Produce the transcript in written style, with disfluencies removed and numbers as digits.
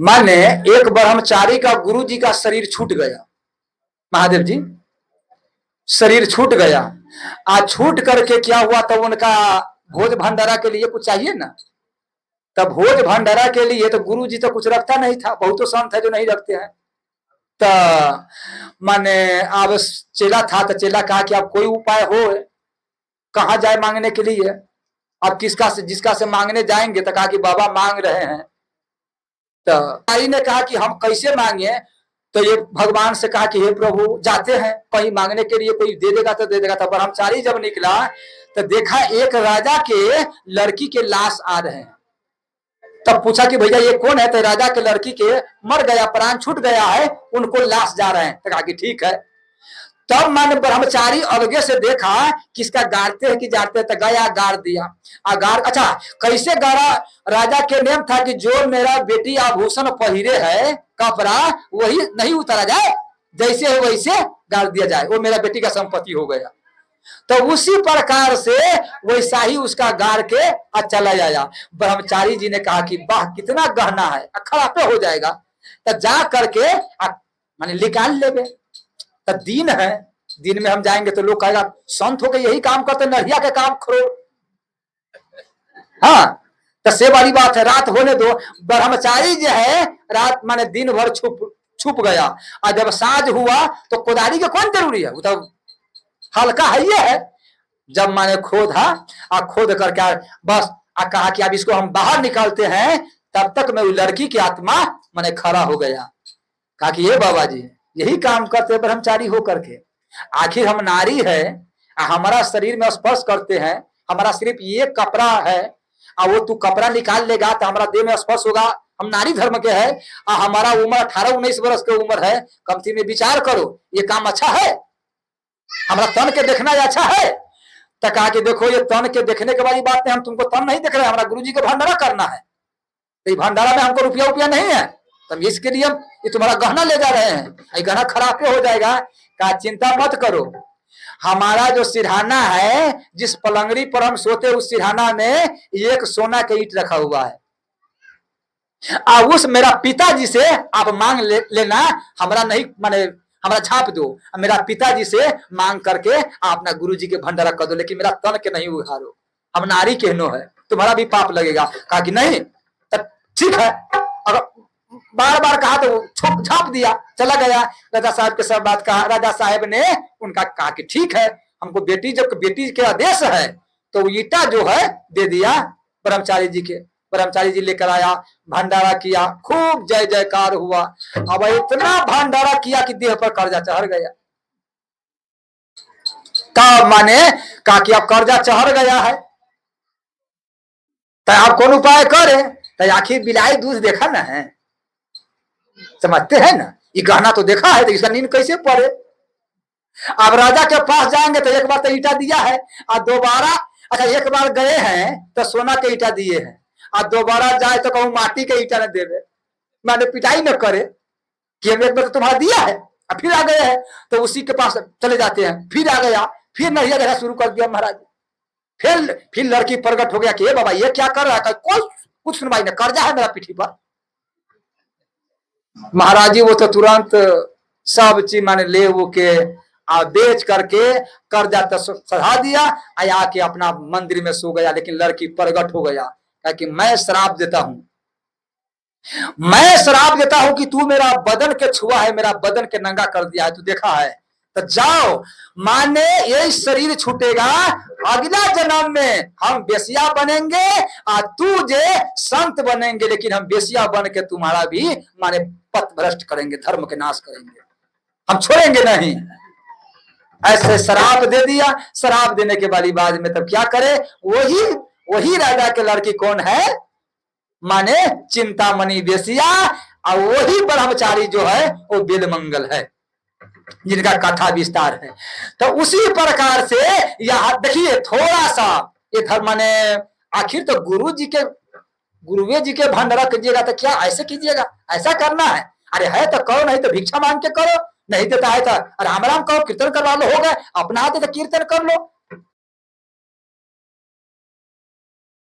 माने एक ब्रह्मचारी का गुरु जी का शरीर छूट गया, महादेव जी शरीर छूट गया। आज छूट करके क्या हुआ, तब उनका भोज भंडारा के लिए कुछ चाहिए ना। तब भोज भंडारा के लिए तो गुरु जी तो कुछ रखता नहीं था, बहुत तो संत है जो नहीं रखते हैं। तो माने अब चेला था, तो चेला कहा कि अब कोई उपाय हो, कहाँ जाए मांगने के लिए। अब किसका से जिसका से मांगने जाएंगे, तो कहा कि बाबा मांग रहे हैं। तो भाई ने कहा कि हम कैसे मांगे। तो ये भगवान से कहा कि हे प्रभु जाते हैं कहीं मांगने के लिए, कोई दे देगा तो दे देगा। तो ब्रह्मचारी जब निकला तो देखा एक राजा के लड़की के लाश आ रहे हैं। तब पूछा कि भैया ये कौन है। तो राजा के लड़की के मर गया, प्राण छूट गया है, उनको लाश जा रहे हैं। तो कहा कि ठीक है। तब मैंने ब्रह्मचारी अलगे से देखा किसका गाड़ते है कि जाते है, तो गया गाड़ दिया। अच्छा कैसे गाड़ा, राजा के नियम था कि जो मेरा बेटी आभूषण पहिरे है कपड़ा वही नहीं उतारा जाए, जैसे है वैसे गाड़ दिया जाए, वो मेरा बेटी का संपत्ति हो गया। तो उसी प्रकार से वैसा ही उसका गाड़ के चला जाया। ब्रह्मचारी जी ने कहा कि वाह कितना गहना है, खराबे हो जाएगा। तो जा करके माने निकाल लेवे। तो दिन है, दिन में हम जाएंगे तो लोग कहेगा संत होकर यही काम करते, नरिया के काम करो। हाँ तो से वाली बात है, रात होने दो। ब्रह्मचारी जो है रात माने दिन भर छुप गया, और जब साँझ हुआ तो कोदारी के कौन जरूरी है, वो तो हल्का है ये है। जब मैंने खोदा खोद करके बस कहा कि अब इसको हम बाहर निकालते हैं, तब तक मैं लड़की की आत्मा मैंने खड़ा हो गया। कहा कि ये बाबा जी यही काम करते ब्रह्मचारी हो करके, आखिर हम नारी है, हमारा शरीर में स्पर्श करते हैं, हमारा सिर्फ ये कपड़ा है, वो तू कपड़ा निकाल लेगा तो हमारा देह में स्पर्श होगा, हम नारी धर्म के है, हमारा उम्र 18-19 वर्ष की उम्र है, कम से कम विचार करो ये काम अच्छा है, हमारा तन के देखना अच्छा है। तो कहा कि देखो ये तन के देखने के वाली बात है, हम तुमको तन नहीं देख रहे, हमारा गुरु जी का भंडारा करना है, तो भंडारा में हमको रुपया नहीं है, तब इसके लिए ये तुम्हारा गहना ले जा रहे हैं, ये गहना खराब हो जाएगा। कहा चिंता मत करो, हमारा जो सिरहाना है, जिस पलंगड़ी पर हम सोते उस सिरहाना में एक सोना का ईंट रखा हुआ है, उस मेरा पिताजी से आप मांग लेना, हमारा नहीं माने हमारा छाप दो, मेरा पिताजी से मांग करके आप अपना गुरु जी के भंडारा कर दो, लेकिन मेरा तन के नहीं उघारो, हम नारी कहनो है, तुम्हारा भी पाप लगेगा। कहा कि नहीं ठीक है, अगर बार बार कहा तो झाप दिया, चला गया। राजा साहब के सब बात कहा, राजा साहब ने उनका कहा कि ठीक है, हमको बेटी के आदेश है तो ईटा जो है दे दिया ब्रह्मचारी जी के। ब्रह्मचारी जी लेकर आया, भंडारा किया, खूब जय जयकार हुआ। अब इतना भंडारा किया कि देह पर कर्जा चढ़ गया। तब माने कहा कि अब कर्जा चढ़ गया है तो आप कौन उपाय करे, तो आखिर बिलाई दूध देखा ना है, समझते हैं ना, ये गहना तो देखा है, तो इसका नींद कैसे पड़े। अब राजा के पास जाएंगे तो एक बार तो ईटा दिया है, और दोबारा अच्छा एक बार गए हैं तो सोना के ईटा दिए हैं, और दोबारा जाए तो कहूँ माटी के ईटा न देवे, मैंने पिटाई न करे कि हम एक बार तो तुम्हारा दिया है, और फिर आ गए हैं तो उसी के पास चले जाते हैं, फिर आ गया, फिर नहिया गया शुरू कर दिया महाराज। फिर लड़की प्रकट हो गया कि बाबा ये क्या कर रहा है, कोई कुछ सुनवाई न, कर्जा है मेरा पीठी पर। महाराज जी वो तो तुरंत सब चीज माने ले वो के बेच करके कर्जा तो सधा दिया, आके अपना मंदिर में सो गया। लेकिन लड़की प्रकट हो गया, कहा कि मैं श्राप देता हूं, मैं श्राप देता हूं कि तू मेरा बदन के छुआ है, मेरा बदन के नंगा कर दिया है, तू देखा है, तो जाओ माने ये शरीर छूटेगा, अगला जन्म में हम बेसिया बनेंगे और तू जे संत बनेंगे, लेकिन हम बेसिया बन के तुम्हारा भी माने पथ भ्रष्ट करेंगे, धर्म के नाश करेंगे, हम छोड़ेंगे नहीं। ऐसे शराब दे दिया। शराब देने के वाली बाद में तब क्या करे, वही राजा के लड़की कौन है, माने चिंतामणि बेसिया, और वही ब्रह्मचारी जो है वो बेलमंगल है, जिनका कथा विस्तार है। तो उसी प्रकार से यहां देखिए थोड़ा सा ये धर्म ने, आखिर तो गुरुवे जी के भंडारा कीजिएगा तो क्या ऐसे कीजिएगा, ऐसा करना है, अरे है तो करो, नहीं तो भिक्षा मांग के करो, नहीं देता है तो राम राम कहो, कीर्तन करवा लो, हो गए, अपना आते तो कीर्तन कर लो,